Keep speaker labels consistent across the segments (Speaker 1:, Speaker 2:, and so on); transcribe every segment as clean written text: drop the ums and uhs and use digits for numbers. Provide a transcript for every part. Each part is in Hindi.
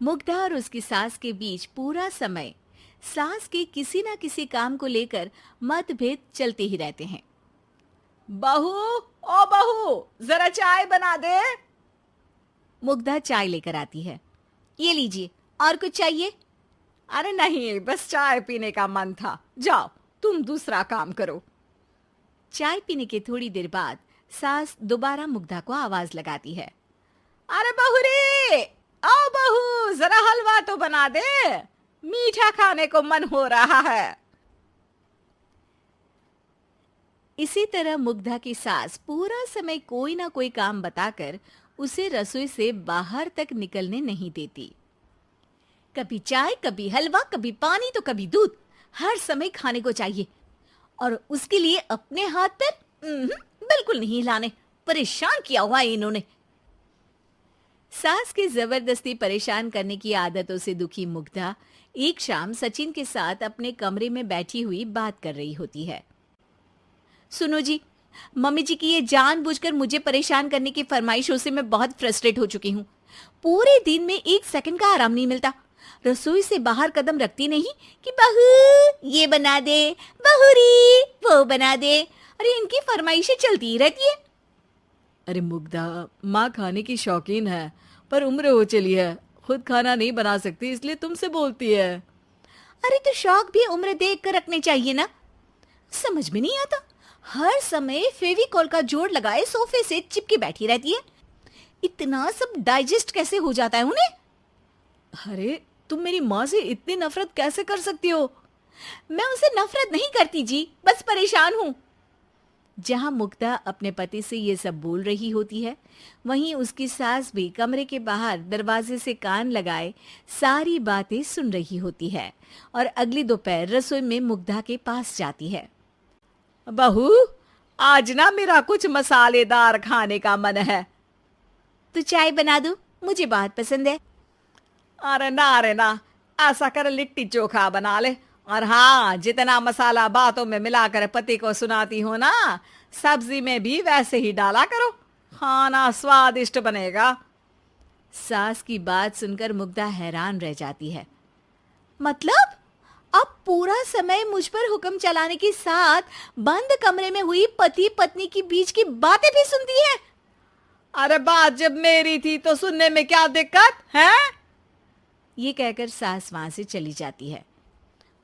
Speaker 1: मुग्धा और उसकी सास के बीच पूरा समय सास के किसी न किसी काम को लेकर मतभेद चलते ही रहते हैं।
Speaker 2: बहू, ओ बहू, जरा चाय बना दे।
Speaker 1: मुग्धा चाय लेकर आती है। ये लीजिए, और कुछ चाहिए?
Speaker 2: अरे नहीं, बस चाय पीने का मन था। जाओ, तुम दूसरा काम करो।
Speaker 1: चाय पीने के थोड़ी देर बाद सास दोबारा मुग्धा को आवाज लगाती है।
Speaker 2: अरे बहू रे, आओ बहू, जरा हलवा तो बना दे, मीठा खाने को मन हो रहा है।
Speaker 1: इसी तरह मुग्धा की सास पूरा समय कोई ना कोई काम बताकर उसे रसोई से बाहर तक निकलने नहीं देती। कभी चाय, कभी हलवा, कभी पानी तो कभी दूध, हर समय खाने को चाहिए और उसके लिए अपने हाथ पैर बिल्कुल नहीं हिलाने। परेशान किया हुआ है इन्होंने। सास की जबरदस्ती परेशान करने की आदतों से दुखी मुग्धा एक शाम सचिन के साथ अपने कमरे में बैठी हुई बात कर रही होती है। सुनो जी, मम्मी जी की ये जानबूझकर मुझे परेशान करने की फरमाइशों से मैं बहुत फ्रस्ट्रेट हो चुकी हूँ। पूरे दिन में एक सेकंड का आराम नहीं मिलता। रसोई से बाहर कदम रखती नहीं कि बहू ये बना दे, बहू री वो बना दे। अरे इनकी फरमाइशें चलती ही रहती है।
Speaker 2: अरे मुग्धा, माँ खाने की शौकीन है, पर उम्र हो चली है, खुद खाना नहीं बना सकती, इसलिए तुमसे बोलती है।
Speaker 1: अरे तो शौक भी उम्र देख कर रखने चाहिए ना। समझ में नहीं आता, हर समय फेविकॉल का जोड़ लगाए सोफे से चिपके बैठी रहती है। इतना सब डाइजेस्ट कैसे हो जाता है उन्हें?
Speaker 2: अरे तुम मेरी माँ से इतनी नफरत कैसे कर सकती हो?
Speaker 1: मैं उनसे नफरत नहीं करती जी, बस परेशान हूँ। जहां मुग्धा अपने पति से ये सब बोल रही होती है, वहीं उसकी सास भी कमरे के बाहर दरवाजे से कान लगाए सारी बातें सुन रही होती है और अगली दोपहर रसोई में मुग्धा के पास जाती है।
Speaker 2: बहू, आज ना मेरा कुछ मसालेदार खाने का मन है।
Speaker 1: तो चाय बना दो, मुझे बहुत पसंद है।
Speaker 2: अरे ना, ऐसा कर लिट्टी चोखा बना ले। और हाँ, जितना मसाला बातों में मिलाकर पति को सुनाती हो ना, सब्जी में भी वैसे ही डाला करो, खाना स्वादिष्ट बनेगा।
Speaker 1: सास की बात सुनकर मुग्धा हैरान रह जाती है। मतलब अब पूरा समय मुझ पर हुक्म चलाने के साथ बंद कमरे में हुई पति पत्नी की बीच की बातें भी सुनती है?
Speaker 2: अरे बात जब मेरी थी तो सुनने में क्या दिक्कत है?
Speaker 1: ये कहकर सास वहां से चली जाती है।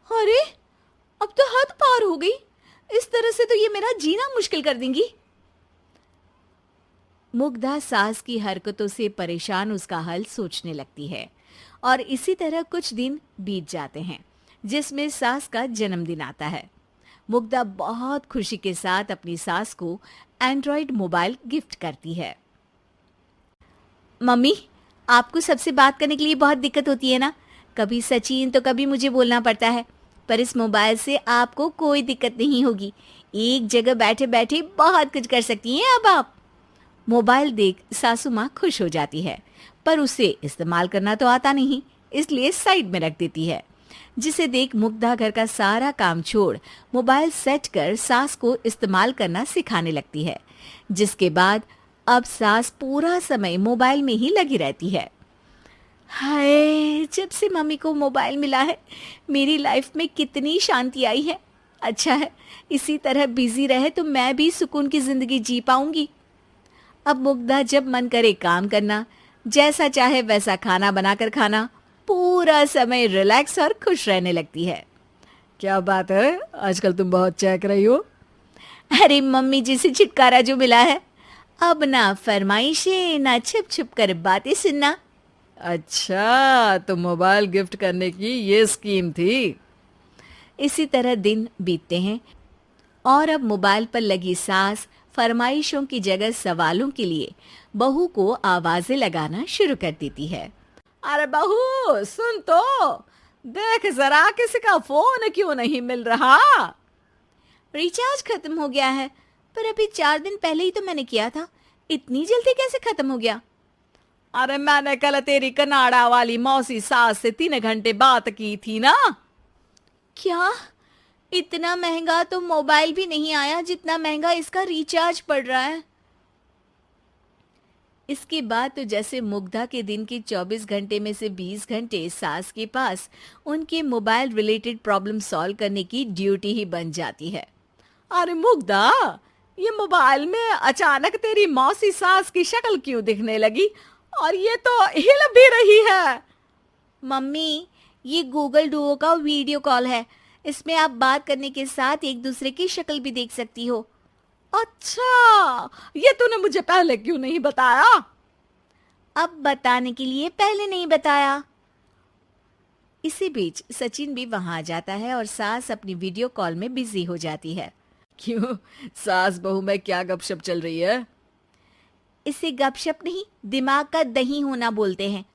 Speaker 1: अरे अब तो हद पार हो गई, इस तरह से तो ये मेरा जीना मुश्किल कर देंगी। मुग्धा सास की हरकतों से परेशान उसका हल सोचने लगती है और इसी तरह कुछ दिन बीत जाते हैं, जिसमें सास का जन्मदिन आता है। मुग्धा बहुत खुशी के साथ अपनी सास को एंड्रॉइड मोबाइल गिफ्ट करती है। मम्मी, आपको सबसे बात करने के लिए बहुत दिक्कत होती है ना, कभी सचिन तो कभी मुझे बोलना पड़ता है, पर इस मोबाइल से आपको कोई दिक्कत नहीं होगी। एक जगह बैठे बैठे बहुत कुछ कर सकती हैं अब आप। मोबाइल देख सासू माँ खुश हो जाती है, पर उसे इस्तेमाल करना तो आता नहीं, इसलिए साइड में रख देती है। जिसे देख मुग्धा घर का सारा काम छोड़ मोबाइल सेट कर सास को इस्तेमाल करना सिखाने लगती है, जिसके बाद अब सास पूरा समय मोबाइल में ही लगी रहती है। हाय, जब से मम्मी को मोबाइल मिला है मेरी लाइफ में कितनी शांति आई है। अच्छा है, इसी तरह बिजी रहे तो मैं भी सुकून की जिंदगी जी पाऊंगी। अब मुग्धा जब मन करे काम करना, जैसा चाहे वैसा खाना बनाकर खाना, पूरा समय रिलैक्स और खुश रहने लगती है।
Speaker 2: क्या बात है, आजकल तुम बहुत चहक रही हो।
Speaker 1: अरे मम्मी जी से छुटकारा जो मिला है, अब ना फरमाइशें ना छुप छुप कर बातें सुनना।
Speaker 2: अच्छा, तो मोबाइल गिफ्ट करने की ये स्कीम थी।
Speaker 1: इसी तरह दिन बीतते हैं और अब मोबाइल पर लगी सास फरमाइशों की जगह सवालों के लिए बहू को आवाजें लगाना शुरू कर देती है।
Speaker 2: अरे बहू सुन तो, देख जरा किसी का फोन क्यों नहीं मिल रहा?
Speaker 1: रिचार्ज खत्म हो गया है, पर अभी 4 दिन पहले ही तो मैंने किया था, इतनी जल्दी कैसे खत्म हो गया?
Speaker 2: अरे मैंने कल तेरी कनाडा वाली मौसी सास से 3 घंटे बात की थी ना।
Speaker 1: क्या? इतना महंगा तो मोबाइल भी नहीं आया जितना महंगा इसका रिचार्ज पड़ रहा है। इसके बाद तो जैसे मुग्धा के दिन के 24 घंटे में से 20 घंटे सास के पास उनके मोबाइल रिलेटेड प्रॉब्लम सॉल्व करने की ड्यूटी ही बन जाती है।
Speaker 2: अरे मुग्धा, ये मोबाइल में अचानक तेरी मौसी सास की शक्ल क्यों दिखने लगी? और ये तो हिल भी रही है।
Speaker 1: मम्मी, ये गूगल डुओ का वीडियो कॉल है। इसमें आप बात करने के साथ एक दूसरे की शक्ल भी देख सकती हो।
Speaker 2: अच्छा, ये तूने मुझे पहले क्यों नहीं बताया?
Speaker 1: अब बताने के लिए पहले नहीं बताया। इसी बीच सचिन भी वहां आ जाता है और सास अपनी वीडियो कॉल में बिजी हो जाती है।
Speaker 2: क्यों, सास बहू में क्या गपशप चल रही है?
Speaker 1: इसे गपशप नहीं, दिमाग का दही होना बोलते हैं।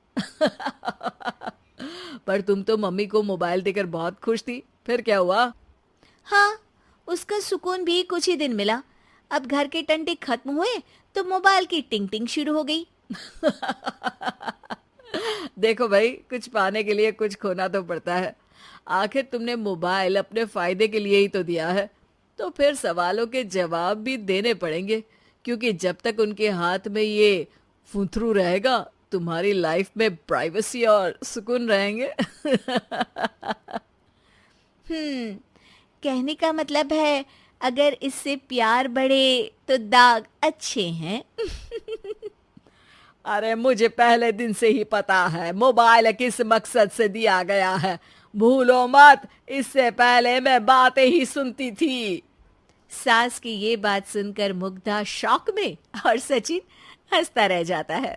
Speaker 2: पर तुम तो मम्मी को मोबाइल देकर बहुत खुश थी, फिर क्या हुआ?
Speaker 1: हाँ, उसका सुकून भी कुछ ही दिन मिला। अब घर के टंटे खत्म हुए तो मोबाइल की टिंग टिंग शुरू हो गई।
Speaker 2: देखो भाई, कुछ पाने के लिए कुछ खोना तो पड़ता है। आखिर तुमने मोबाइल अपने फायदे के लिए ही तो दिया है, तो फिर सवालों के जवाब भी देने पड़ेंगे, क्योंकि जब तक उनके हाथ में ये फुंथरू रहेगा, तुम्हारी लाइफ में प्राइवेसी और सुकून रहेंगे।
Speaker 1: कहने का मतलब है अगर इससे प्यार बढ़े तो दाग अच्छे हैं।
Speaker 2: अरे मुझे पहले दिन से ही पता है मोबाइल किस मकसद से दिया गया है। भूलो मत, इससे पहले मैं बातें ही सुनती थी।
Speaker 1: सास की ये बात सुनकर मुग्धा शॉक में और सचिन हंसता रह जाता है।